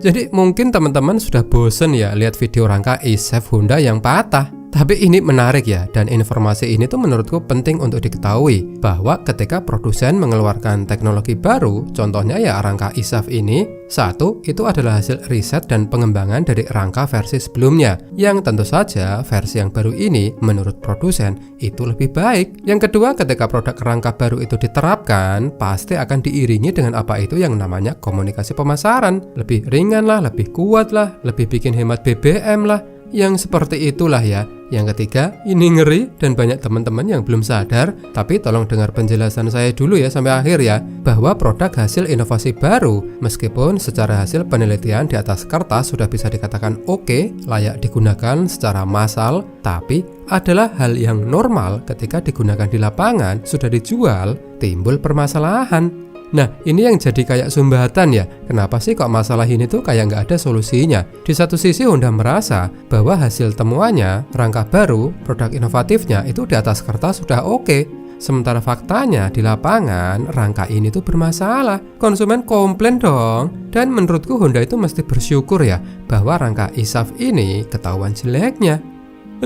Jadi mungkin teman-teman sudah bosen ya lihat video rangka e-Safe Honda yang patah. Tapi ini menarik ya, dan informasi ini tuh menurutku penting untuk diketahui bahwa ketika produsen mengeluarkan teknologi baru, contohnya ya rangka e-Safe ini, satu, itu adalah hasil riset dan pengembangan dari rangka versi sebelumnya, yang tentu saja versi yang baru ini menurut produsen itu lebih baik. Yang kedua, ketika produk rangka baru itu diterapkan, pasti akan diiringi dengan apa itu yang namanya komunikasi pemasaran. Lebih ringan lah, lebih kuat lah, lebih bikin hemat BBM lah, yang seperti itulah ya. Yang ketiga, ini ngeri dan banyak teman-teman yang belum sadar, tapi tolong dengar penjelasan saya dulu ya sampai akhir ya, bahwa produk hasil inovasi baru, meskipun secara hasil penelitian di atas kertas sudah bisa dikatakan oke, layak digunakan secara massal, tapi adalah hal yang normal ketika digunakan di lapangan, sudah dijual, timbul permasalahan. Nah, ini yang jadi kayak sumbatan ya. Kenapa sih kok masalah ini tuh kayak nggak ada solusinya? Di satu sisi Honda merasa bahwa hasil temuannya, rangka baru, produk inovatifnya itu di atas kertas sudah oke. Sementara faktanya di lapangan, rangka ini tuh bermasalah. Konsumen komplain dong. Dan menurutku Honda itu mesti bersyukur ya bahwa rangka e-Safe ini ketahuan jeleknya.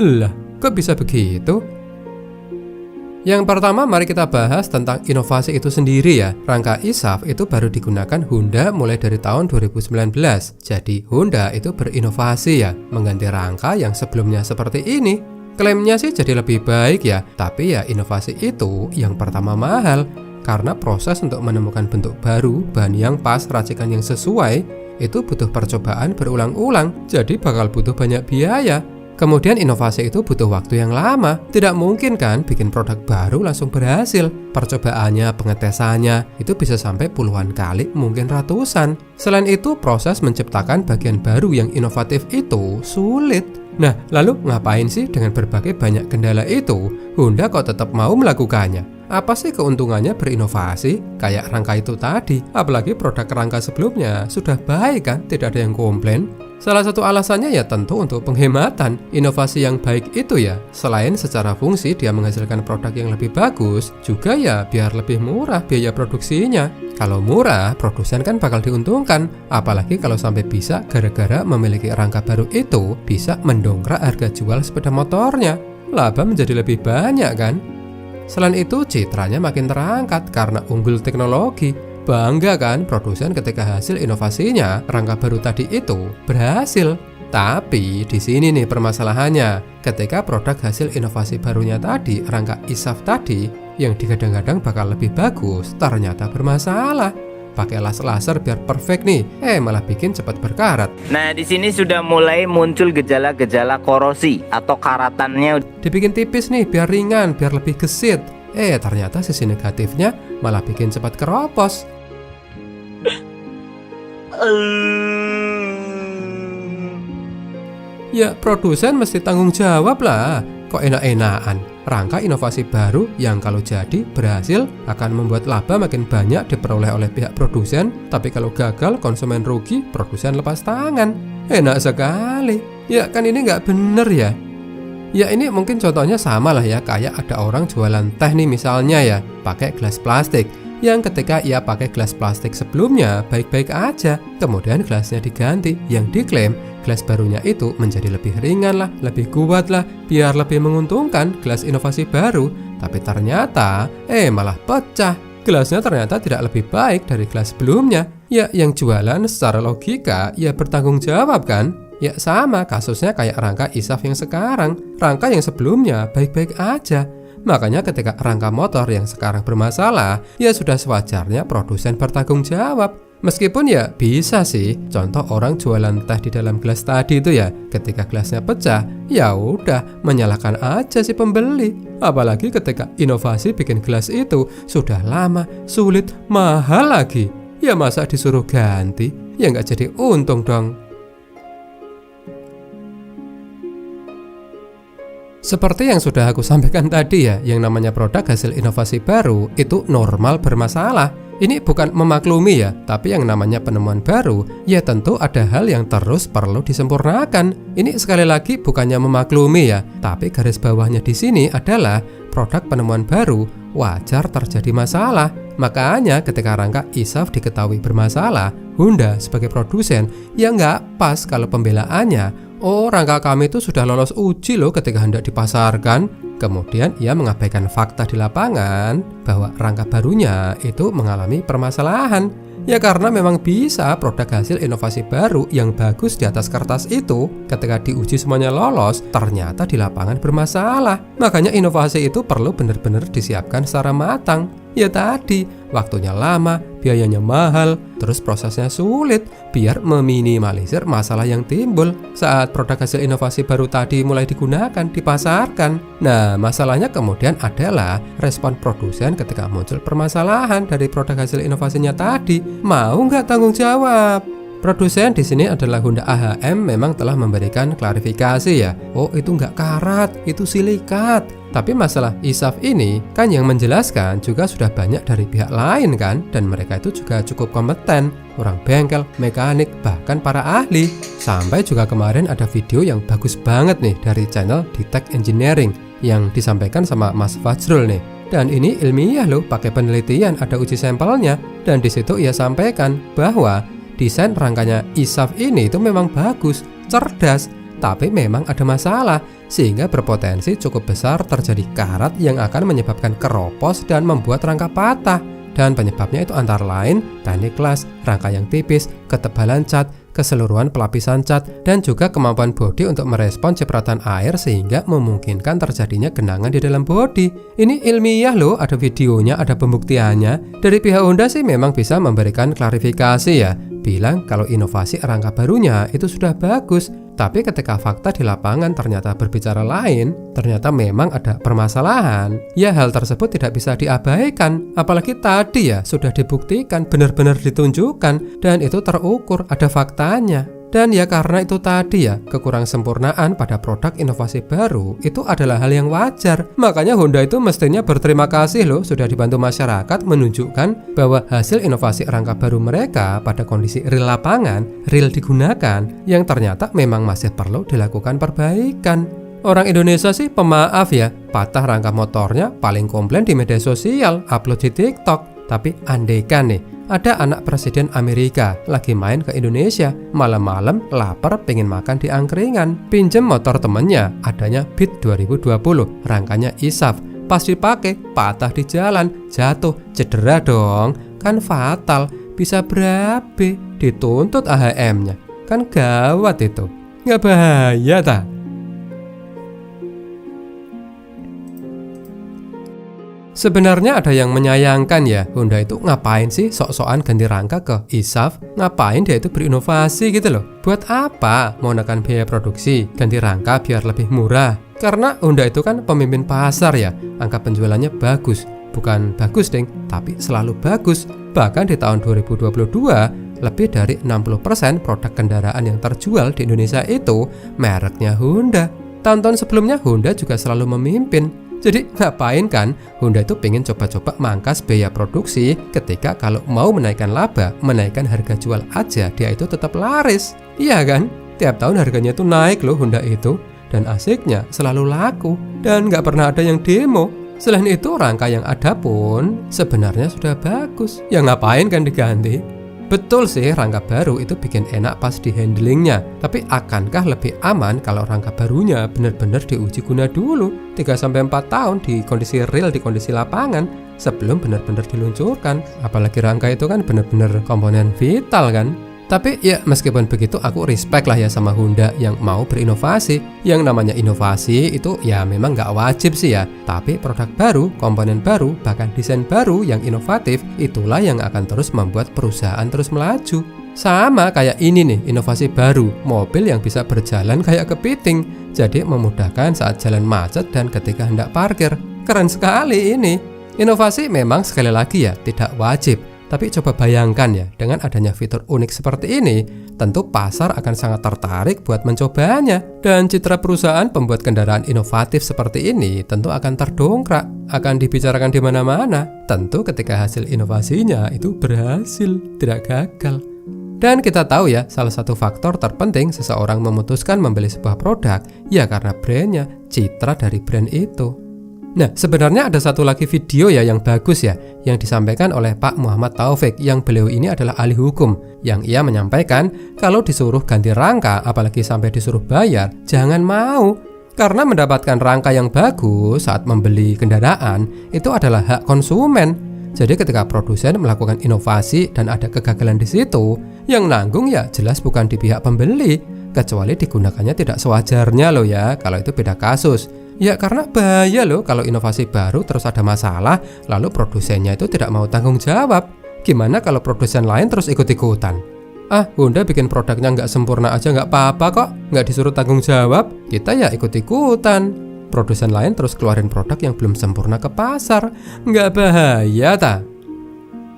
Lah, kok bisa begitu? Yang pertama, mari kita bahas tentang inovasi itu sendiri ya. Rangka e-Safe itu baru digunakan Honda mulai dari tahun 2019. Jadi Honda itu berinovasi ya, mengganti rangka yang sebelumnya seperti ini. Klaimnya sih jadi lebih baik ya, tapi ya inovasi itu yang pertama mahal. Karena proses untuk menemukan bentuk baru, bahan yang pas, racikan yang sesuai, itu butuh percobaan berulang-ulang. Jadi bakal butuh banyak biaya. Kemudian inovasi itu butuh waktu yang lama. Tidak mungkin kan bikin produk baru langsung berhasil. Percobaannya, pengetesannya, itu bisa sampai puluhan kali, mungkin ratusan. Selain itu, proses menciptakan bagian baru yang inovatif itu sulit. Nah, lalu ngapain sih dengan berbagai banyak kendala itu, Honda kok tetap mau melakukannya? Apa sih keuntungannya berinovasi? Kayak rangka itu tadi, apalagi produk rangka sebelumnya sudah baik kan, tidak ada yang komplain. Salah satu alasannya ya tentu untuk penghematan. Inovasi yang baik itu ya, selain secara fungsi dia menghasilkan produk yang lebih bagus, juga ya biar lebih murah biaya produksinya. Kalau murah, produsen kan bakal diuntungkan. Apalagi kalau sampai bisa gara-gara memiliki rangka baru itu, bisa mendongkrak harga jual sepeda motornya. Laba menjadi lebih banyak kan? Selain itu, citranya makin terangkat karena unggul teknologi. Bangga kan produsen ketika hasil inovasinya, rangka baru tadi itu berhasil. Tapi di sini nih permasalahannya. Ketika produk hasil inovasi barunya tadi, rangka e-Safe tadi, yang digadang-gadang bakal lebih bagus, ternyata bermasalah. Pakai las laser biar perfect nih, malah bikin cepat berkarat. Nah, di sini sudah mulai muncul gejala-gejala korosi atau karatannya. Dibikin tipis nih biar ringan, biar lebih gesit. Ternyata sisi negatifnya malah bikin cepat keropos. Ya, produsen mesti tanggung jawab lah. Kok enak-enakan? Rangka inovasi baru yang kalau jadi berhasil akan membuat laba makin banyak diperoleh oleh pihak produsen. Tapi kalau gagal, konsumen rugi, produsen lepas tangan. Enak sekali. Ya kan ini nggak bener ya. Ya ini mungkin contohnya sama lah ya, kayak ada orang jualan teh nih misalnya ya, pakai gelas plastik. Yang ketika ia pakai gelas plastik sebelumnya baik-baik aja, kemudian gelasnya diganti, yang diklaim gelas barunya itu menjadi lebih ringan lah, lebih kuat lah, biar lebih menguntungkan gelas inovasi baru. Tapi ternyata malah pecah. Gelasnya ternyata tidak lebih baik dari gelas sebelumnya. Ya yang jualan secara logika ya bertanggung jawab kan. Ya sama kasusnya kayak rangka e-Safe yang sekarang. Rangka yang sebelumnya baik-baik aja. Makanya ketika rangka motor yang sekarang bermasalah, ya sudah sewajarnya produsen bertanggung jawab. Meskipun ya bisa sih, contoh orang jualan teh di dalam gelas tadi itu ya, ketika gelasnya pecah, ya udah menyalahkan aja si pembeli. Apalagi ketika inovasi bikin gelas itu sudah lama, sulit, mahal lagi. Ya masa disuruh ganti, ya nggak jadi untung dong. Seperti yang sudah aku sampaikan tadi ya, yang namanya produk hasil inovasi baru itu normal bermasalah. Ini bukan memaklumi ya, tapi yang namanya penemuan baru, ya tentu ada hal yang terus perlu disempurnakan. Ini sekali lagi bukannya memaklumi ya, tapi garis bawahnya di sini adalah produk penemuan baru wajar terjadi masalah. Makanya ketika rangka e-SAF diketahui bermasalah, Honda sebagai produsen ya nggak pas kalau pembelaannya, oh rangka kami itu sudah lolos uji loh ketika hendak dipasarkan. Kemudian ia mengabaikan fakta di lapangan bahwa rangka barunya itu mengalami permasalahan. Ya karena memang bisa produk hasil inovasi baru yang bagus di atas kertas itu ketika diuji semuanya lolos, ternyata di lapangan bermasalah. Makanya inovasi itu perlu benar-benar disiapkan secara matang. Ya tadi, waktunya lama, biayanya mahal, terus prosesnya sulit biar meminimalisir masalah yang timbul saat produk hasil inovasi baru tadi mulai digunakan, dipasarkan. Nah, masalahnya kemudian adalah respon produsen ketika muncul permasalahan dari produk hasil inovasinya tadi. Mau nggak tanggung jawab? Produsen di sini adalah Honda AHM memang telah memberikan klarifikasi ya. Oh itu nggak karat, itu silikat. Tapi masalah e-SAF ini kan yang menjelaskan juga sudah banyak dari pihak lain kan. Dan mereka itu juga cukup kompeten. Orang bengkel, mekanik, bahkan para ahli. Sampai juga kemarin ada video yang bagus banget nih dari channel Detect Engineering yang disampaikan sama Mas Fajrul nih. Dan ini ilmiah loh, pakai penelitian, ada uji sampelnya. Dan di situ ia sampaikan bahwa desain rangkanya e-SAF ini itu memang bagus, cerdas, tapi memang ada masalah sehingga berpotensi cukup besar terjadi karat yang akan menyebabkan keropos dan membuat rangka patah. Dan penyebabnya itu antara lain teknik las, rangka yang tipis, ketebalan cat, keseluruhan pelapisan cat, dan juga kemampuan bodi untuk merespon cipratan air sehingga memungkinkan terjadinya genangan di dalam bodi. Ini ilmiah loh, ada videonya, ada pembuktiannya. Dari pihak Honda sih memang bisa memberikan klarifikasi ya, bilang kalau inovasi rangka barunya itu sudah bagus. Tapi ketika fakta di lapangan ternyata berbicara lain, ternyata memang ada permasalahan, ya hal tersebut tidak bisa diabaikan. Apalagi tadi ya sudah dibuktikan, benar-benar ditunjukkan, dan itu terukur, ada faktanya. Dan ya karena itu tadi ya, kekurang sempurnaan pada produk inovasi baru itu adalah hal yang wajar. Makanya Honda itu mestinya berterima kasih loh sudah dibantu masyarakat menunjukkan bahwa hasil inovasi rangka baru mereka pada kondisi real lapangan, real digunakan, yang ternyata memang masih perlu dilakukan perbaikan. Orang Indonesia sih pemaaf ya, patah rangka motornya paling komplain di media sosial, upload di TikTok. Tapi andaikan nih, ada anak presiden Amerika lagi main ke Indonesia, malam-malam lapar pengen makan di angkringan, pinjem motor temennya, adanya Beat 2020, rangkanya e-SAF, pas dipakai patah di jalan, jatuh, cedera dong, kan fatal, bisa berabe, dituntut AHM-nya, kan gawat itu, nggak bahaya tak? Sebenarnya ada yang menyayangkan ya, Honda itu ngapain sih sok-sokan ganti rangka ke e-SAF? Ngapain dia itu berinovasi gitu loh? Buat apa? Mau menekan biaya produksi, ganti rangka biar lebih murah. Karena Honda itu kan pemimpin pasar ya, angka penjualannya bagus. Bukan bagus deng, tapi selalu bagus. Bahkan di tahun 2022, lebih dari 60% produk kendaraan yang terjual di Indonesia itu mereknya Honda. Tahun-tahun sebelumnya Honda juga selalu memimpin. Jadi ngapain kan Honda itu pengen coba-coba mangkas biaya produksi ketika kalau mau menaikkan laba, menaikkan harga jual aja dia itu tetap laris. Iya kan? Tiap tahun harganya tuh naik loh Honda itu. Dan asiknya selalu laku dan nggak pernah ada yang demo. Selain itu rangka yang ada pun sebenarnya sudah bagus. Ya ngapain kan diganti? Betul sih rangka baru itu bikin enak pas di handlingnya. Tapi akankah lebih aman kalau rangka barunya benar-benar diuji guna dulu 3-4 tahun di kondisi real, di kondisi lapangan sebelum benar-benar diluncurkan. Apalagi rangka itu kan benar-benar komponen vital kan. Tapi ya meskipun begitu aku respect lah ya sama Honda yang mau berinovasi. Yang namanya inovasi itu ya memang nggak wajib sih ya. Tapi produk baru, komponen baru, bahkan desain baru yang inovatif itulah yang akan terus membuat perusahaan terus melaju. Sama kayak ini nih, inovasi baru, mobil yang bisa berjalan kayak kepiting. Jadi memudahkan saat jalan macet dan ketika hendak parkir. Keren sekali ini. Inovasi memang sekali lagi ya tidak wajib. Tapi coba bayangkan ya, dengan adanya fitur unik seperti ini, tentu pasar akan sangat tertarik buat mencobanya. Dan citra perusahaan pembuat kendaraan inovatif seperti ini tentu akan terdongkrak, akan dibicarakan di mana-mana. Tentu ketika hasil inovasinya itu berhasil, tidak gagal. Dan kita tahu ya, salah satu faktor terpenting seseorang memutuskan membeli sebuah produk, ya karena brandnya, citra dari brand itu. Nah, sebenarnya ada satu lagi video ya yang bagus ya, yang disampaikan oleh Pak Muhammad Taufik, yang beliau ini adalah ahli hukum, yang ia menyampaikan kalau disuruh ganti rangka, apalagi sampai disuruh bayar, jangan mau. Karena mendapatkan rangka yang bagus saat membeli kendaraan, itu adalah hak konsumen. Jadi ketika produsen melakukan inovasi dan ada kegagalan di situ, yang nanggung ya jelas bukan di pihak pembeli, kecuali digunakannya tidak sewajarnya loh ya, kalau itu beda kasus. Ya karena bahaya loh kalau inovasi baru terus ada masalah, lalu produsennya itu tidak mau tanggung jawab. Gimana kalau produsen lain terus ikut-ikutan? Honda bikin produknya nggak sempurna aja nggak apa-apa kok, nggak disuruh tanggung jawab, kita ya ikut-ikutan. Produsen lain terus keluarin produk yang belum sempurna ke pasar, nggak bahaya ta?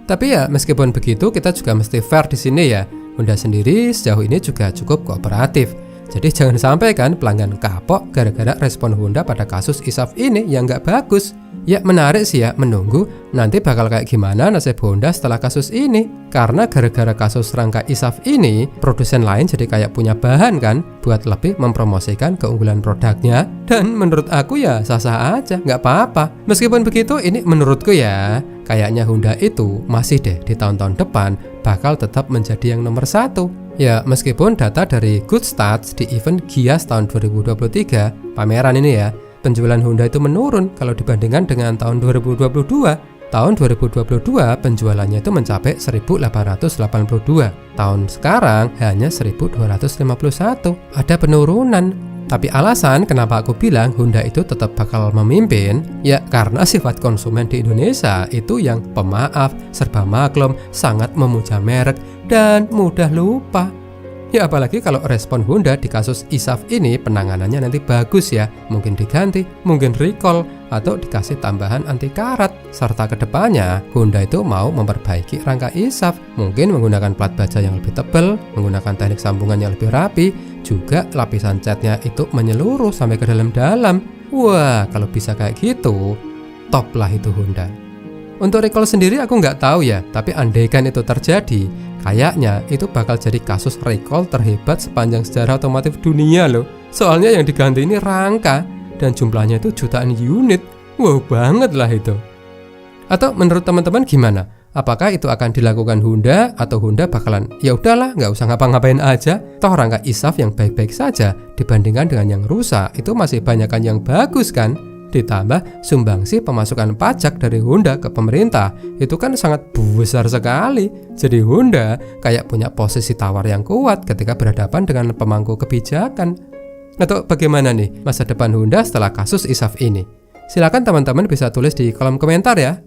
Tapi ya meskipun begitu kita juga mesti fair di sini ya. Honda sendiri sejauh ini juga cukup kooperatif. Jadi jangan sampai kan pelanggan kapok gara-gara respon Honda pada kasus ISAF ini yang nggak bagus. Ya menarik sih ya menunggu nanti bakal kayak gimana nasib Honda setelah kasus ini. Karena gara-gara kasus rangka ISAF ini, produsen lain jadi kayak punya bahan kan buat lebih mempromosikan keunggulan produknya. Dan menurut aku ya sah-sah aja, nggak apa-apa. Meskipun begitu ini menurutku ya, kayaknya Honda itu masih deh di tahun-tahun depan bakal tetap menjadi yang nomor 1. Ya, meskipun data dari Good Stats di event Gias tahun 2023, pameran ini ya, penjualan Honda itu menurun kalau dibandingkan dengan tahun 2022. Tahun 2022 penjualannya itu mencapai 1.882. Tahun sekarang hanya 1.251. Ada penurunan. Tapi alasan kenapa aku bilang Honda itu tetap bakal memimpin, ya karena sifat konsumen di Indonesia itu yang pemaaf, serba maklum, sangat memuja merek, dan mudah lupa. Ya apalagi kalau respon Honda di kasus ISAF ini penanganannya nanti bagus ya, mungkin diganti, mungkin recall, atau dikasih tambahan anti karat. Serta kedepannya Honda itu mau memperbaiki rangka ISAF, mungkin menggunakan plat baja yang lebih tebal, menggunakan teknik sambungan yang lebih rapi, juga lapisan catnya itu menyeluruh sampai ke dalam-dalam. Wah, kalau bisa kayak gitu, top lah itu Honda. Untuk recall sendiri aku nggak tahu ya, tapi andaikan itu terjadi, kayaknya itu bakal jadi kasus recall terhebat sepanjang sejarah otomotif dunia loh. Soalnya yang diganti ini rangka, dan jumlahnya itu jutaan unit. Wow banget lah itu. Atau menurut teman-teman gimana? Apakah itu akan dilakukan Honda atau Honda bakalan ya udahlah nggak usah ngapa-ngapain aja, toh rangka ISAF yang baik-baik saja dibandingkan dengan yang rusak itu masih banyakan yang bagus kan? Ditambah sumbangsi pemasukan pajak dari Honda ke pemerintah itu kan sangat besar sekali. Jadi Honda kayak punya posisi tawar yang kuat ketika berhadapan dengan pemangku kebijakan. Atau bagaimana nih masa depan Honda setelah kasus ISAF ini? Silakan teman-teman bisa tulis di kolom komentar ya.